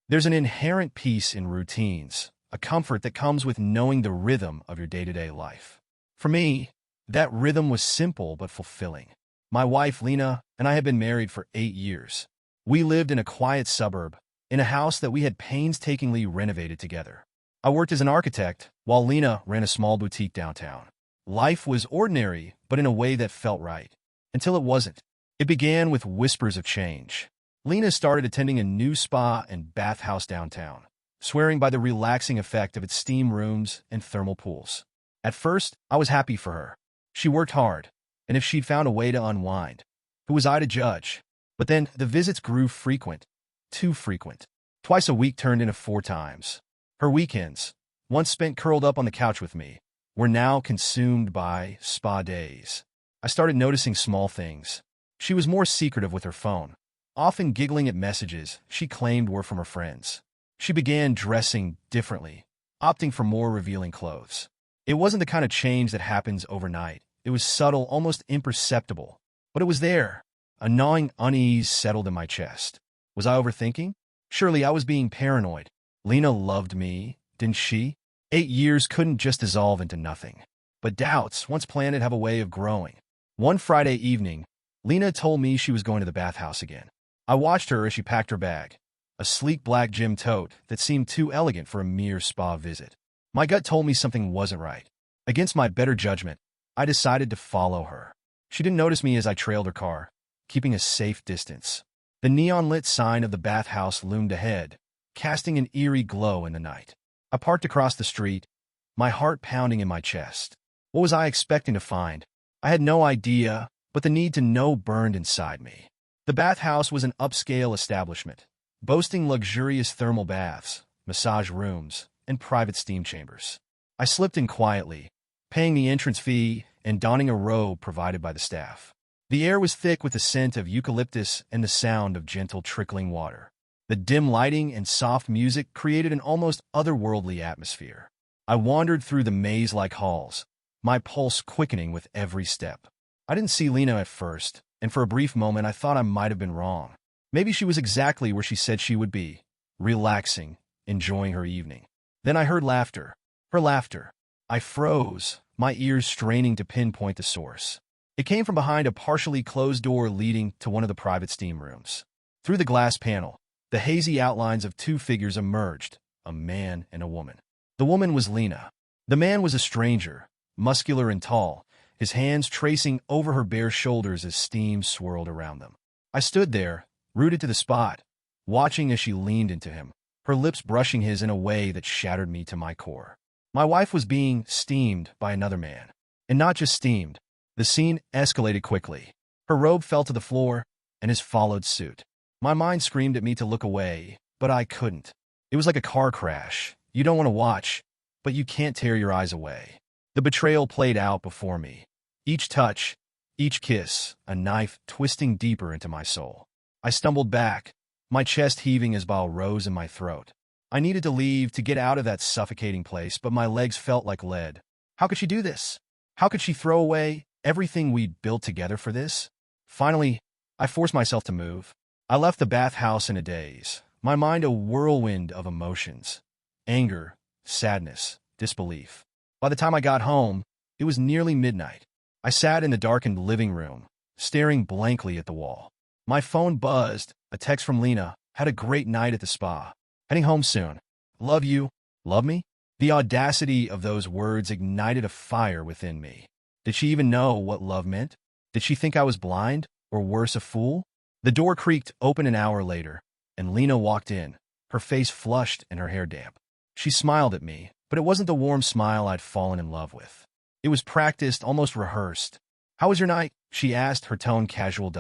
There's an inherent peace in routines, a comfort that comes with knowing the rhythm of your day-to-day life. For me, that rhythm was simple but fulfilling. My wife, Lena, and I had been married for 8 years. We lived in a quiet suburb, in a house that we had painstakingly renovated together. I worked as an architect, while Lena ran a small boutique downtown. Life was ordinary, but in a way that felt right. Until it wasn't. It began with whispers of change. Lena started attending a new spa and bathhouse downtown, swearing by the relaxing effect of its steam rooms and thermal pools. At first, I was happy for her. She worked hard, and if she'd found a way to unwind, who was I to judge? But then the visits grew frequent, too frequent. Twice a week turned into 4 times. Her weekends, once spent curled up on the couch with me, were now consumed by spa days. I started noticing small things. She was more secretive with her phone, often giggling at messages she claimed were from her friends. She began dressing differently, opting for more revealing clothes. It wasn't the kind of change that happens overnight. It was subtle, almost imperceptible. But it was there. A gnawing unease settled in my chest. Was I overthinking? Surely I was being paranoid. Lena loved me, didn't she? 8 years couldn't just dissolve into nothing. But doubts, once planted, have a way of growing. One Friday evening, Lena told me she was going to the bathhouse again. I watched her as she packed her bag, a sleek black gym tote that seemed too elegant for a mere spa visit. My gut told me something wasn't right. Against my better judgment, I decided to follow her. She didn't notice me as I trailed her car, keeping a safe distance. The neon-lit sign of the bathhouse loomed ahead, casting an eerie glow in the night. I parked across the street, my heart pounding in my chest. What was I expecting to find? I had no idea, but the need to know burned inside me. The bathhouse was an upscale establishment, boasting luxurious thermal baths, massage rooms, and private steam chambers. I slipped in quietly, paying the entrance fee and donning a robe provided by the staff. The air was thick with the scent of eucalyptus and the sound of gentle trickling water. The dim lighting and soft music created an almost otherworldly atmosphere. I wandered through the maze-like halls, my pulse quickening with every step. I didn't see Lena at first, and for a brief moment I thought I might have been wrong. Maybe she was exactly where she said she would be, relaxing, enjoying her evening. Then I heard laughter. Her laughter. I froze, my ears straining to pinpoint the source. It came from behind a partially closed door leading to one of the private steam rooms. Through the glass panel, the hazy outlines of 2 figures emerged, a man and a woman. The woman was Lena. The man was a stranger, muscular and tall, his hands tracing over her bare shoulders as steam swirled around them. I stood there, rooted to the spot, watching as she leaned into him, her lips brushing his in a way that shattered me to my core. My wife was being steamed by another man. And not just steamed. The scene escalated quickly. Her robe fell to the floor, and his followed suit. My mind screamed at me to look away, but I couldn't. It was like a car crash. You don't want to watch, but you can't tear your eyes away. The betrayal played out before me. Each touch, each kiss, a knife twisting deeper into my soul. I stumbled back, my chest heaving as bile rose in my throat. I needed to leave, to get out of that suffocating place, but my legs felt like lead. How could she do this? How could she throw away everything we'd built together for this? Finally, I forced myself to move. I left the bathhouse in a daze, my mind a whirlwind of emotions. Anger, sadness, disbelief. By the time I got home, it was nearly midnight. I sat in the darkened living room, staring blankly at the wall. My phone buzzed, a text from Lena. Had a great night at the spa. Heading home soon. Love you. Love me? The audacity of those words ignited a fire within me. Did she even know what love meant? Did she think I was blind, or worse, a fool? The door creaked open an hour later, and Lena walked in, her face flushed and her hair damp. She smiled at me, but it wasn't the warm smile I'd fallen in love with. It was practiced, almost rehearsed. How was your night? She asked, her tone casual.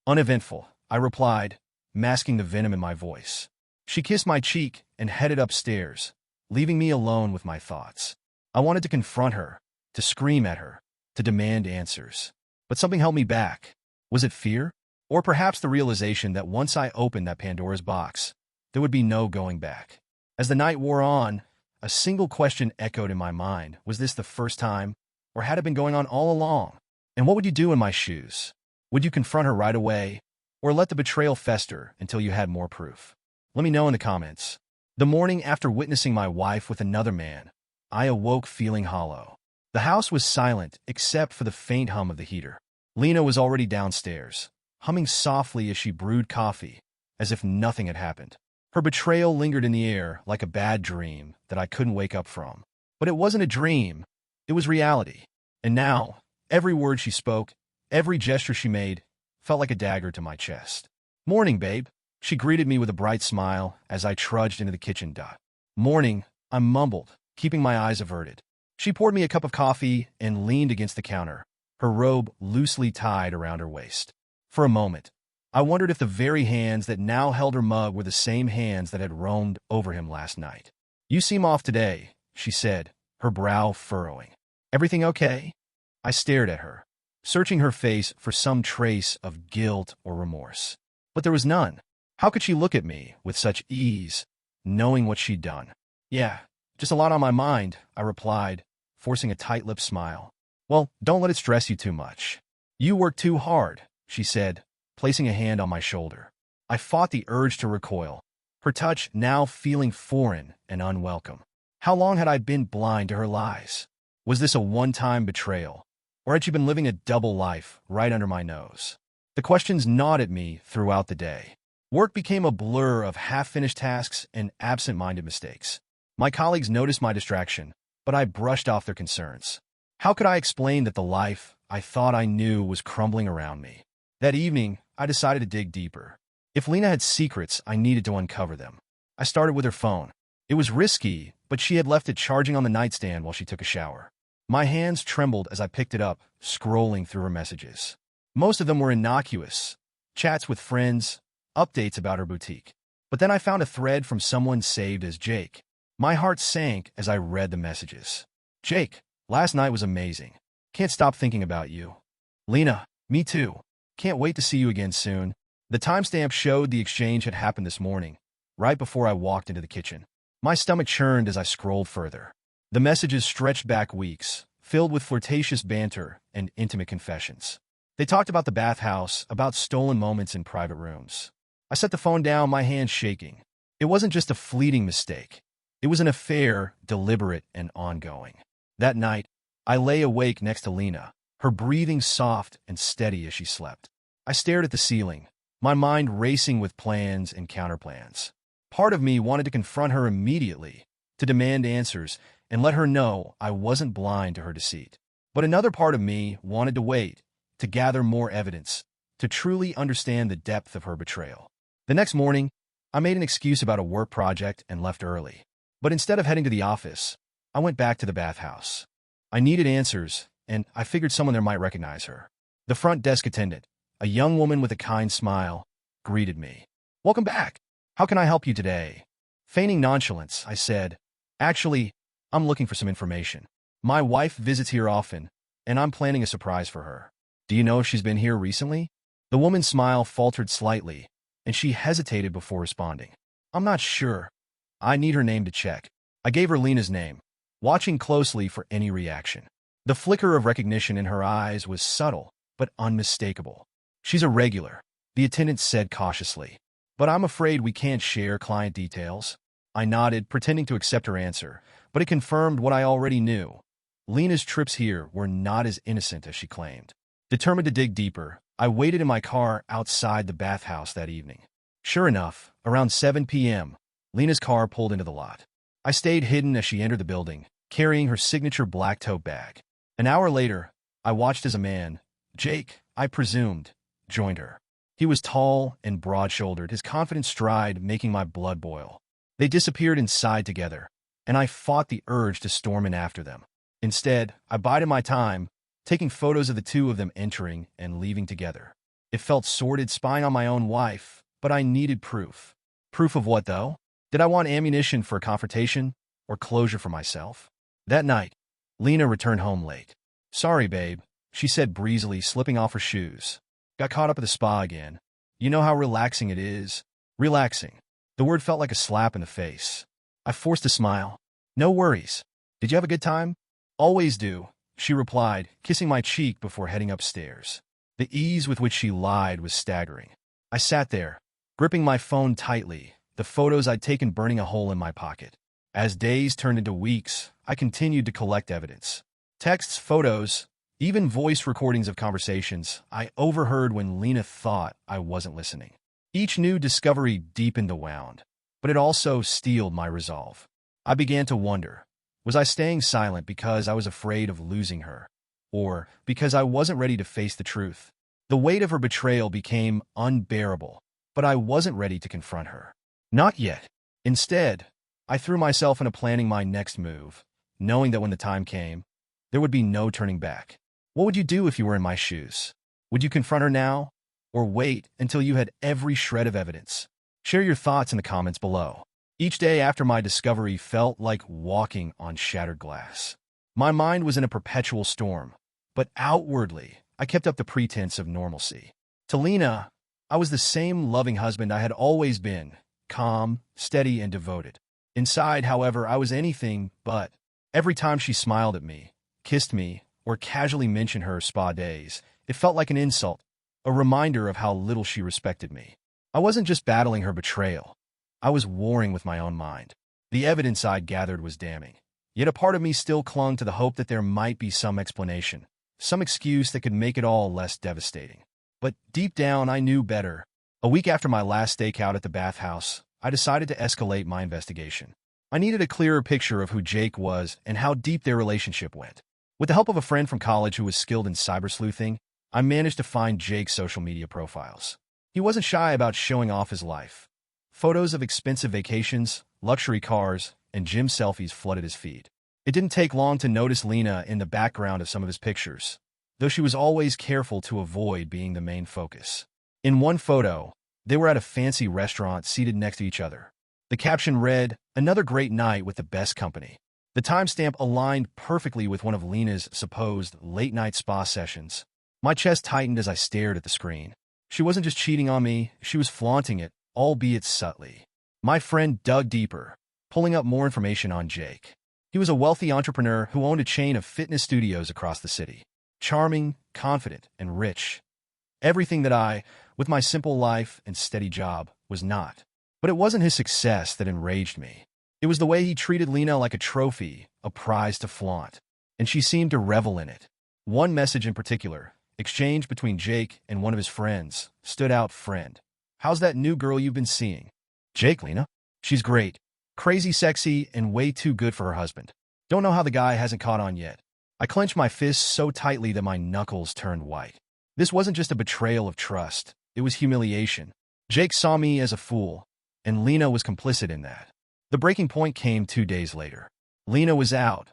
Uneventful, I replied, masking the venom in my voice. She kissed my cheek and headed upstairs, leaving me alone with my thoughts. I wanted to confront her, to scream at her, to demand answers. But something held me back. Was it fear? Or perhaps the realization that once I opened that Pandora's box, there would be no going back. As the night wore on, a single question echoed in my mind. Was this the first time, or had it been going on all along? And what would you do in my shoes? Would you confront her right away, or let the betrayal fester until you had more proof? Let me know in the comments. The morning after witnessing my wife with another man, I awoke feeling hollow. The house was silent except for the faint hum of the heater. Lena was already downstairs, humming softly as she brewed coffee, as if nothing had happened. Her betrayal lingered in the air like a bad dream that I couldn't wake up from. But it wasn't a dream. It was reality. And now, every word she spoke, every gesture she made, felt like a dagger to my chest. "Morning, babe." She greeted me with a bright smile as I trudged into the kitchen. "Morning," I mumbled, keeping my eyes averted. She poured me a cup of coffee and leaned against the counter, her robe loosely tied around her waist. For a moment, I wondered if the very hands that now held her mug were the same hands that had roamed over him last night. "You seem off today," she said, her brow furrowing. "Everything okay?" I stared at her, searching her face for some trace of guilt or remorse. But there was none. How could she look at me with such ease, knowing what she'd done? "Yeah, just a lot on my mind," I replied, forcing a tight-lipped smile. "Well, don't let it stress you too much." "You work too hard," she said, placing a hand on my shoulder. I fought the urge to recoil, her touch now feeling foreign and unwelcome. How long had I been blind to her lies? Was this a one-time betrayal, or had she been living a double life right under my nose? The questions gnawed at me throughout the day. Work became a blur of half-finished tasks and absent-minded mistakes. My colleagues noticed my distraction, but I brushed off their concerns. How could I explain that the life I thought I knew was crumbling around me? That evening, I decided to dig deeper. If Lena had secrets, I needed to uncover them. I started with her phone. It was risky, but she had left it charging on the nightstand while she took a shower. My hands trembled as I picked it up, scrolling through her messages. Most of them were innocuous, chats with friends, updates about her boutique. But then I found a thread from someone saved as Jake. My heart sank as I read the messages. "Jake, last night was amazing. Can't stop thinking about you." "Lena, me too. Can't wait to see you again soon." The timestamp showed the exchange had happened this morning, right before I walked into the kitchen. My stomach churned as I scrolled further. The messages stretched back weeks, filled with flirtatious banter and intimate confessions. They talked about the bathhouse, about stolen moments in private rooms. I set the phone down, my hands shaking. It wasn't just a fleeting mistake. It was an affair, deliberate and ongoing. That night, I lay awake next to Lena, her breathing soft and steady as she slept. I stared at the ceiling, my mind racing with plans and counterplans. Part of me wanted to confront her immediately, to demand answers, and let her know I wasn't blind to her deceit. But another part of me wanted to wait, to gather more evidence, to truly understand the depth of her betrayal. The next morning, I made an excuse about a work project and left early. But instead of heading to the office, I went back to the bathhouse. I needed answers, and I figured someone there might recognize her. The front desk attendant, a young woman with a kind smile, greeted me. "Welcome back. How can I help you today?" Feigning nonchalance, I said, "Actually, I'm looking for some information. My wife visits here often, and I'm planning a surprise for her. Do you know if she's been here recently?" The woman's smile faltered slightly, and she hesitated before responding. "I'm not sure. I need her name to check." I gave her Lena's name, watching closely for any reaction. The flicker of recognition in her eyes was subtle, but unmistakable. "She's a regular," the attendant said cautiously. "But I'm afraid we can't share client details." I nodded, pretending to accept her answer, but it confirmed what I already knew. Lena's trips here were not as innocent as she claimed. Determined to dig deeper, I waited in my car outside the bathhouse that evening. Sure enough, around 7 p.m., Lena's car pulled into the lot. I stayed hidden as she entered the building, carrying her signature black tote bag. An hour later, I watched as a man, Jake, I presumed, joined her. He was tall and broad-shouldered, his confident stride making my blood boil. They disappeared inside together, and I fought the urge to storm in after them. Instead, I bided my time, taking photos of the two of them entering and leaving together. It felt sordid spying on my own wife, but I needed proof. Proof of what, though? Did I want ammunition for a confrontation, or closure for myself? That night, Lena returned home late. "Sorry, babe," she said breezily, slipping off her shoes. "Got caught up at the spa again. You know how relaxing it is?" Relaxing. The word felt like a slap in the face. I forced a smile. "No worries. Did you have a good time?" "Always do," she replied, kissing my cheek before heading upstairs. The ease with which she lied was staggering. I sat there, gripping my phone tightly, the photos I'd taken burning a hole in my pocket. As days turned into weeks, I continued to collect evidence. Texts, photos, even voice recordings of conversations I overheard when Lena thought I wasn't listening. Each new discovery deepened the wound, but it also steeled my resolve. I began to wonder, was I staying silent because I was afraid of losing her, or because I wasn't ready to face the truth? The weight of her betrayal became unbearable, but I wasn't ready to confront her. Not yet. Instead, I threw myself into planning my next move, knowing that when the time came, there would be no turning back. What would you do if you were in my shoes? Would you confront her now, or wait until you had every shred of evidence? Share your thoughts in the comments below. Each day after my discovery felt like walking on shattered glass. My mind was in a perpetual storm, but outwardly, I kept up the pretense of normalcy. To Lena, I was the same loving husband I had always been, calm, steady, and devoted. Inside, however, I was anything but. Every time she smiled at me, kissed me, or casually mentioned her spa days, it felt like an insult, a reminder of how little she respected me. I wasn't just battling her betrayal. I was warring with my own mind. The evidence I'd gathered was damning. Yet a part of me still clung to the hope that there might be some explanation, some excuse that could make it all less devastating. But deep down, I knew better. A week after my last stakeout at the Bathhouse, I decided to escalate my investigation. I needed a clearer picture of who Jake was and how deep their relationship went. With the help of a friend from college who was skilled in cyber sleuthing, I managed to find Jake's social media profiles. He wasn't shy about showing off his life. Photos of expensive vacations, luxury cars, and gym selfies flooded his feed. It didn't take long to notice Lena in the background of some of his pictures, though she was always careful to avoid being the main focus. In one photo, they were at a fancy restaurant seated next to each other. The caption read, "Another great night with the best company." The timestamp aligned perfectly with one of Lena's supposed late-night spa sessions. My chest tightened as I stared at the screen. She wasn't just cheating on me, she was flaunting it, albeit subtly. My friend dug deeper, pulling up more information on Jake. He was a wealthy entrepreneur who owned a chain of fitness studios across the city. Charming, confident, and rich. Everything that I, with my simple life and steady job, was not. But it wasn't his success that enraged me. It was the way he treated Lena like a trophy, a prize to flaunt. And she seemed to revel in it. One message in particular, exchanged between Jake and one of his friends, stood out. "Friend, how's that new girl you've been seeing?" "Jake, Lena? She's great. Crazy sexy and way too good for her husband. Don't know how the guy hasn't caught on yet." I clenched my fists so tightly that my knuckles turned white. This wasn't just a betrayal of trust. It was humiliation. Jake saw me as a fool, and Lena was complicit in that. The breaking point came 2 days later. Lena was out,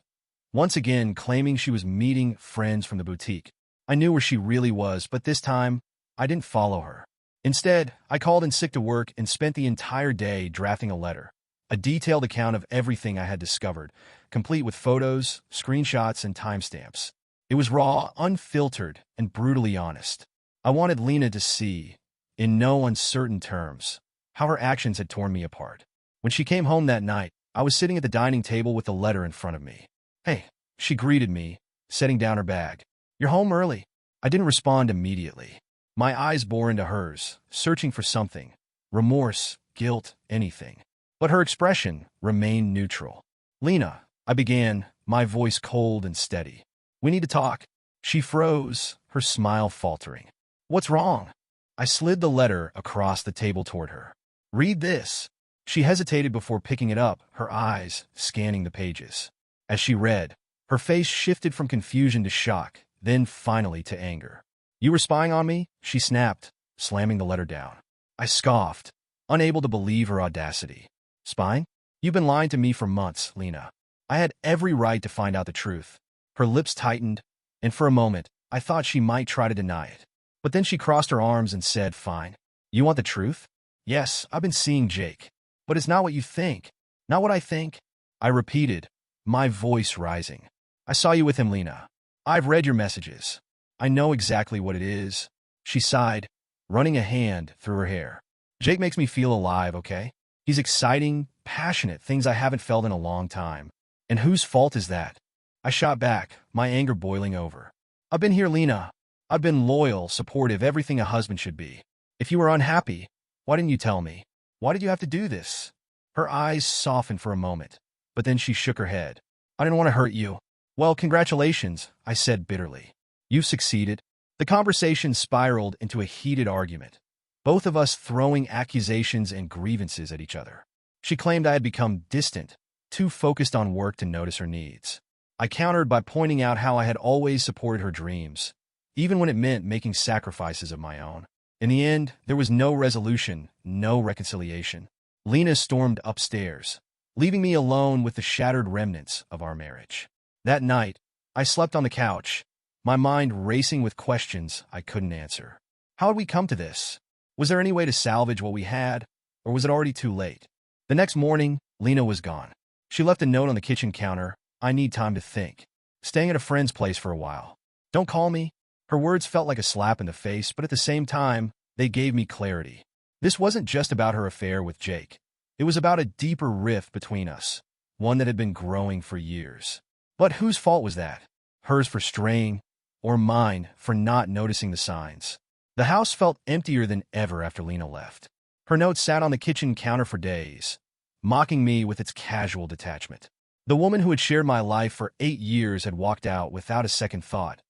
once again claiming she was meeting friends from the boutique. I knew where she really was, but this time, I didn't follow her. Instead, I called in sick to work and spent the entire day drafting a letter, a detailed account of everything I had discovered, complete with photos, screenshots, and timestamps. It was raw, unfiltered, and brutally honest. I wanted Lena to see, in no uncertain terms, how her actions had torn me apart. When she came home that night, I was sitting at the dining table with the letter in front of me. "Hey," she greeted me, setting down her bag. "You're home early." I didn't respond immediately. My eyes bore into hers, searching for something. Remorse, guilt, anything. But her expression remained neutral. "Lena," I began, my voice cold and steady. "We need to talk." She froze, her smile faltering. "What's wrong?" I slid the letter across the table toward her. "Read this." She hesitated before picking it up, her eyes scanning the pages. As she read, her face shifted from confusion to shock, then finally to anger. "You were spying on me?" she snapped, slamming the letter down. I scoffed, unable to believe her audacity. "Spying? You've been lying to me for months, Lena." I had every right to find out the truth. Her lips tightened, and for a moment, I thought she might try to deny it. But then she crossed her arms and said, "Fine. You want the truth?" "Yes, I've been seeing Jake. But it's not what you think." "Not what I think?" I repeated, my voice rising. "I saw you with him, Lena. I've read your messages. I know exactly what it is." She sighed, running a hand through her hair. "Jake makes me feel alive, okay? He's exciting, passionate, things I haven't felt in a long time. And whose fault is that?" I shot back, my anger boiling over. "I've been here, Lena. I've been loyal, supportive, everything a husband should be. If you were unhappy, why didn't you tell me? Why did you have to do this? Her eyes softened for a moment, but then she shook her head. I didn't want to hurt you. Well, congratulations, I said bitterly. You've succeeded. The conversation spiraled into a heated argument, both of us throwing accusations and grievances at each other. She claimed I had become distant, too focused on work to notice her needs. I countered by pointing out how I had always supported her dreams, even when it meant making sacrifices of my own. In the end, there was no resolution, no reconciliation. Lena stormed upstairs, leaving me alone with the shattered remnants of our marriage. That night, I slept on the couch, my mind racing with questions I couldn't answer. How had we come to this? Was there any way to salvage what we had, or was it already too late? The next morning, Lena was gone. She left a note on the kitchen counter, I need time to think. Staying at a friend's place for a while. Don't call me. Her words felt like a slap in the face, but at the same time, they gave me clarity. This wasn't just about her affair with Jake. It was about a deeper rift between us, one that had been growing for years. But whose fault was that? Hers for straying, or mine for not noticing the signs? The house felt emptier than ever after Lena left. Her note sat on the kitchen counter for days, mocking me with its casual detachment. The woman who had shared my life for 8 years had walked out without a second thought,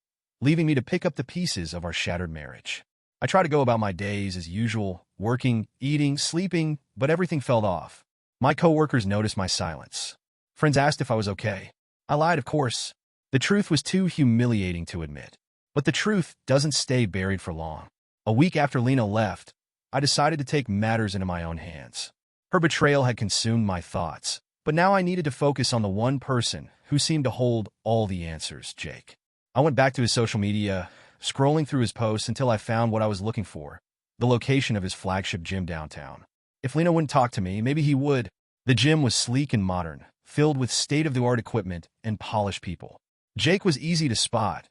leaving me to pick up the pieces of our shattered marriage. I tried to go about my days as usual, working, eating, sleeping, but everything fell off. My coworkers noticed my silence. Friends asked if I was okay. I lied, of course. The truth was too humiliating to admit. But the truth doesn't stay buried for long. A week after Lena left, I decided to take matters into my own hands. Her betrayal had consumed my thoughts, but now I needed to focus on the one person who seemed to hold all the answers, Jake. I went back to his social media, scrolling through his posts until I found what I was looking for, the location of his flagship gym downtown. If Lena wouldn't talk to me, maybe he would. The gym was sleek and modern, filled with state-of-the-art equipment and polished people. Jake was easy to spot.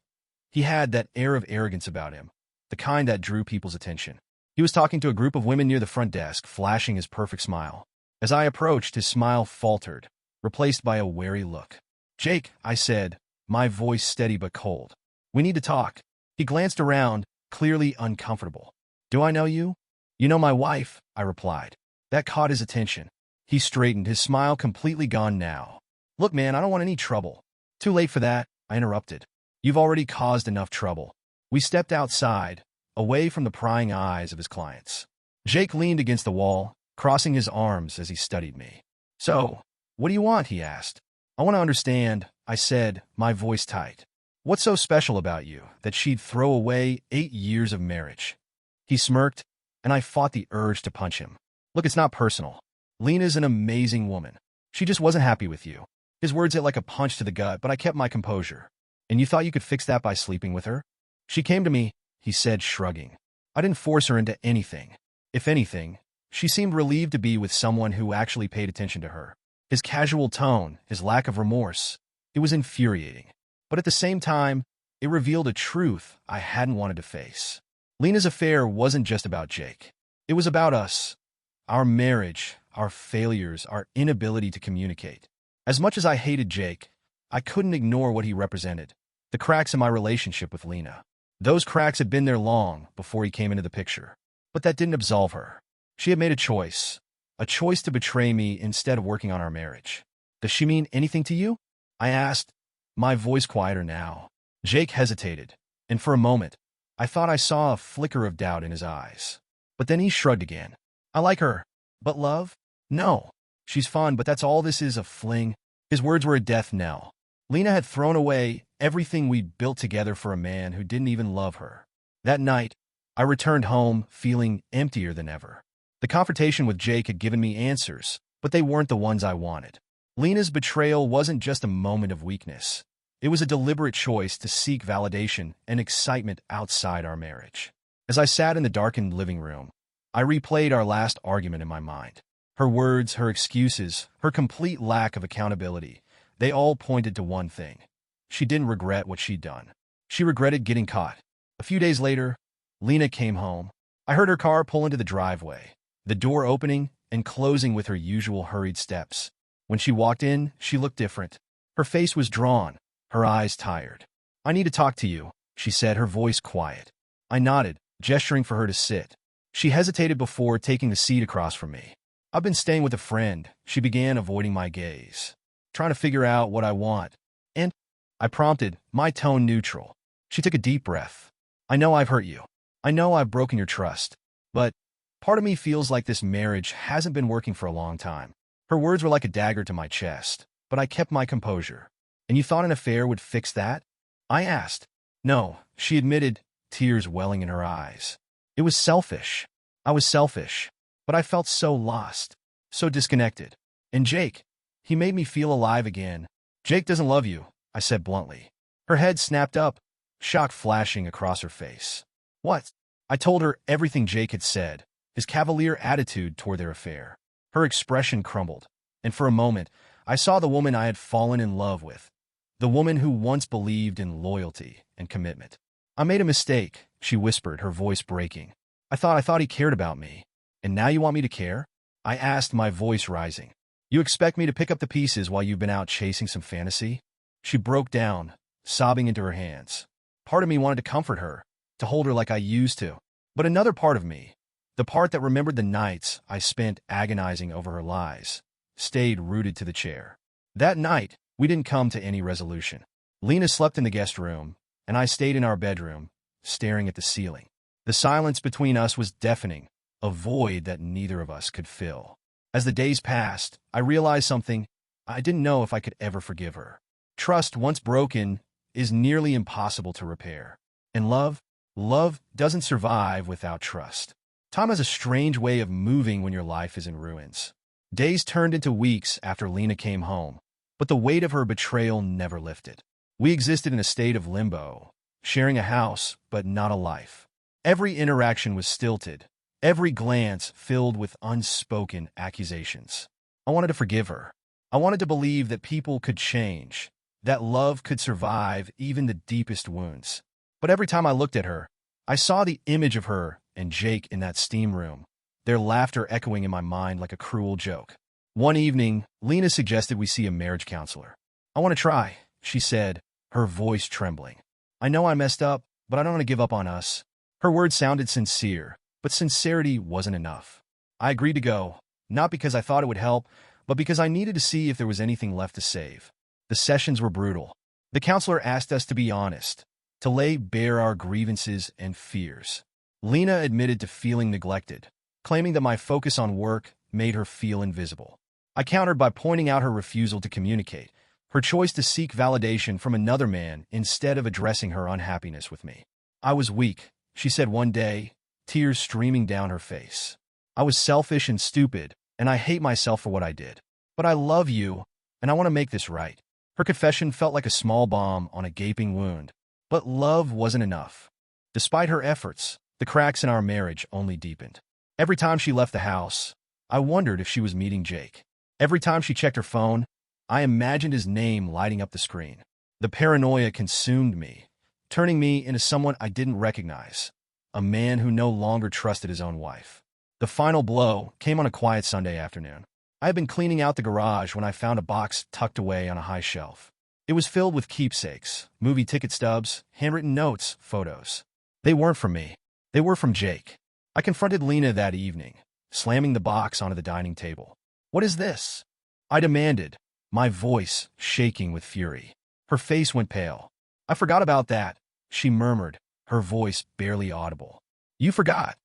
He had that air of arrogance about him, the kind that drew people's attention. He was talking to a group of women near the front desk, flashing his perfect smile. As I approached, his smile faltered, replaced by a wary look. Jake, I said, my voice steady but cold. We need to talk. He glanced around, clearly uncomfortable. Do I know you? You know my wife, I replied. That caught his attention. He straightened, his smile completely gone now. Look, man, I don't want any trouble. Too late for that, I interrupted. You've already caused enough trouble. We stepped outside, away from the prying eyes of his clients. Jake leaned against the wall, crossing his arms as he studied me. So, what do you want? He asked. I want to understand, I said, my voice tight. What's so special about you that she'd throw away 8 years of marriage? He smirked, and I fought the urge to punch him. Look, it's not personal. Lena's an amazing woman. She just wasn't happy with you. His words hit like a punch to the gut, but I kept my composure. And you thought you could fix that by sleeping with her? She came to me, he said, shrugging. I didn't force her into anything. If anything, she seemed relieved to be with someone who actually paid attention to her. His casual tone, his lack of remorse, it was infuriating. But at the same time, it revealed a truth I hadn't wanted to face. Lena's affair wasn't just about Jake. It was about us, our marriage, our failures, our inability to communicate. As much as I hated Jake, I couldn't ignore what he represented, the cracks in my relationship with Lena. Those cracks had been there long before he came into the picture. But that didn't absolve her. She had made a choice to betray me instead of working on our marriage. Does she mean anything to you? I asked, my voice quieter now. Jake hesitated, and for a moment, I thought I saw a flicker of doubt in his eyes. But then he shrugged again. I like her. But love? No. She's fun, but that's all this is, a fling. His words were a death knell. Lena had thrown away everything we'd built together for a man who didn't even love her. That night, I returned home feeling emptier than ever. The confrontation with Jake had given me answers, but they weren't the ones I wanted. Lena's betrayal wasn't just a moment of weakness. It was a deliberate choice to seek validation and excitement outside our marriage. As I sat in the darkened living room, I replayed our last argument in my mind. Her words, her excuses, her complete lack of accountability, they all pointed to one thing. She didn't regret what she'd done. She regretted getting caught. A few days later, Lena came home. I heard her car pull into the driveway, the door opening and closing with her usual hurried steps. When she walked in, she looked different. Her face was drawn, her eyes tired. I need to talk to you, she said, her voice quiet. I nodded, gesturing for her to sit. She hesitated before taking the seat across from me. I've been staying with a friend. She began avoiding my gaze, trying to figure out what I want. And I prompted, my tone neutral. She took a deep breath. I know I've hurt you. I know I've broken your trust. But part of me feels like this marriage hasn't been working for a long time. Her words were like a dagger to my chest, but I kept my composure. And you thought an affair would fix that? I asked. No, she admitted, tears welling in her eyes. It was selfish. I was selfish. But I felt so lost, so disconnected. And Jake, he made me feel alive again. Jake doesn't love you, I said bluntly. Her head snapped up, shock flashing across her face. What? I told her everything Jake had said, his cavalier attitude toward their affair. Her expression crumbled, and for a moment, I saw the woman I had fallen in love with, the woman who once believed in loyalty and commitment. I made a mistake, she whispered, her voice breaking. I thought he cared about me. And now you want me to care? I asked, my voice rising. You expect me to pick up the pieces while you've been out chasing some fantasy? She broke down, sobbing into her hands. Part of me wanted to comfort her, to hold her like I used to. But another part of me, the part that remembered the nights I spent agonizing over her lies, stayed rooted to the chair. That night, we didn't come to any resolution. Lena slept in the guest room, and I stayed in our bedroom, staring at the ceiling. The silence between us was deafening, a void that neither of us could fill. As the days passed, I realized something. I didn't know if I could ever forgive her. Trust, once broken, is nearly impossible to repair. And love doesn't survive without trust. Time has a strange way of moving when your life is in ruins. Days turned into weeks after Lena came home, but the weight of her betrayal never lifted. We existed in a state of limbo, sharing a house, but not a life. Every interaction was stilted, every glance filled with unspoken accusations. I wanted to forgive her. I wanted to believe that people could change, that love could survive even the deepest wounds. But every time I looked at her, I saw the image of her and Jake in that steam room, their laughter echoing in my mind like a cruel joke. One evening, Lena suggested we see a marriage counselor. I want to try, she said, her voice trembling. I know I messed up, but I don't want to give up on us. Her words sounded sincere, but sincerity wasn't enough. I agreed to go, not because I thought it would help, but because I needed to see if there was anything left to save. The sessions were brutal. The counselor asked us to be honest, to lay bare our grievances and fears. Lena admitted to feeling neglected, claiming that my focus on work made her feel invisible. I countered by pointing out her refusal to communicate, her choice to seek validation from another man instead of addressing her unhappiness with me. I was weak, she said one day, tears streaming down her face. I was selfish and stupid, and I hate myself for what I did. But I love you, and I want to make this right. Her confession felt like a small balm on a gaping wound. But love wasn't enough. Despite her efforts, the cracks in our marriage only deepened. Every time she left the house, I wondered if she was meeting Jake. Every time she checked her phone, I imagined his name lighting up the screen. The paranoia consumed me, turning me into someone I didn't recognize, a man who no longer trusted his own wife. The final blow came on a quiet Sunday afternoon. I had been cleaning out the garage when I found a box tucked away on a high shelf. It was filled with keepsakes, movie ticket stubs, handwritten notes, photos. They weren't from me. They were from Jake. I confronted Lena that evening, slamming the box onto the dining table. What is this? I demanded, my voice shaking with fury. Her face went pale. I forgot about that, she murmured, her voice barely audible. You forgot.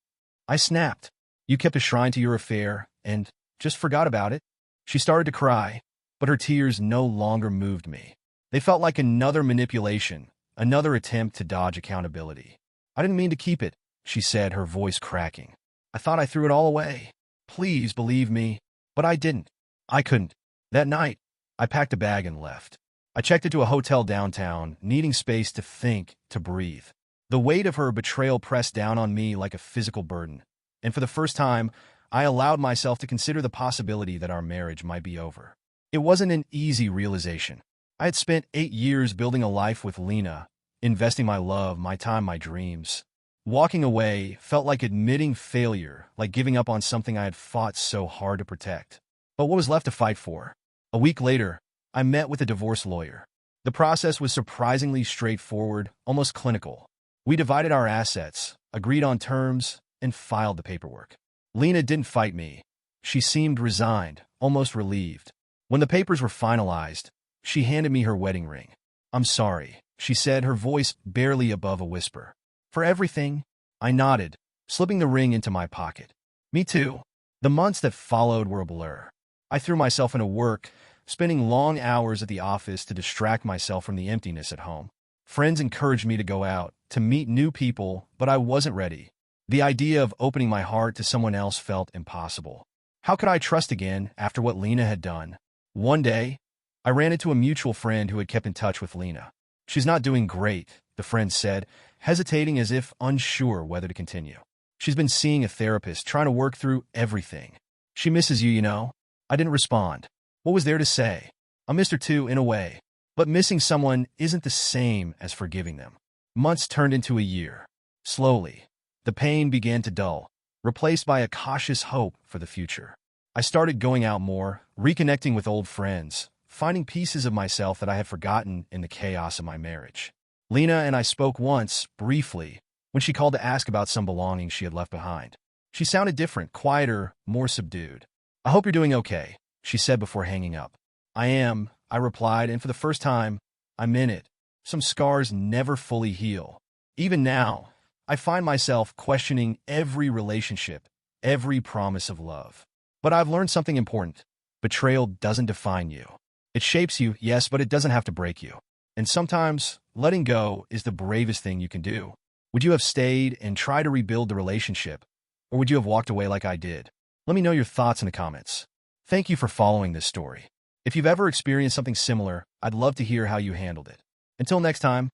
I snapped. You kept a shrine to your affair and just forgot about it. She started to cry, but her tears no longer moved me. They felt like another manipulation, another attempt to dodge accountability. I didn't mean to keep it, she said, her voice cracking. I thought I threw it all away. Please believe me. But I didn't. I couldn't. That night, I packed a bag and left. I checked into a hotel downtown, needing space to think, to breathe. The weight of her betrayal pressed down on me like a physical burden, and for the first time, I allowed myself to consider the possibility that our marriage might be over. It wasn't an easy realization. I had spent 8 years building a life with Lena, investing my love, my time, my dreams. Walking away felt like admitting failure, like giving up on something I had fought so hard to protect. But what was left to fight for? A week later, I met with a divorce lawyer. The process was surprisingly straightforward, almost clinical. We divided our assets, agreed on terms, and filed the paperwork. Lena didn't fight me. She seemed resigned, almost relieved. When the papers were finalized, she handed me her wedding ring. "I'm sorry," she said, her voice barely above a whisper. "For everything?" I nodded, slipping the ring into my pocket. "Me too." The months that followed were a blur. I threw myself into work, spending long hours at the office to distract myself from the emptiness at home. Friends encouraged me to go out, to meet new people, but I wasn't ready. The idea of opening my heart to someone else felt impossible. How could I trust again after what Lena had done? One day, I ran into a mutual friend who had kept in touch with Lena. "She's not doing great," the friend said, hesitating as if unsure whether to continue. "She's been seeing a therapist, trying to work through everything. She misses you, you know." I didn't respond. What was there to say? I missed her too, in a way. But missing someone isn't the same as forgiving them. Months turned into a year. Slowly, the pain began to dull, replaced by a cautious hope for the future. I started going out more, reconnecting with old friends, finding pieces of myself that I had forgotten in the chaos of my marriage. Lena and I spoke once, briefly, when she called to ask about some belongings she had left behind. She sounded different, quieter, more subdued. "I hope you're doing okay," she said before hanging up. "I am," I replied, and for the first time, I meant it. Some scars never fully heal. Even now, I find myself questioning every relationship, every promise of love. But I've learned something important. Betrayal doesn't define you. It shapes you, yes, but it doesn't have to break you. And sometimes, letting go is the bravest thing you can do. Would you have stayed and tried to rebuild the relationship, or would you have walked away like I did? Let me know your thoughts in the comments. Thank you for following this story. If you've ever experienced something similar, I'd love to hear how you handled it. Until next time,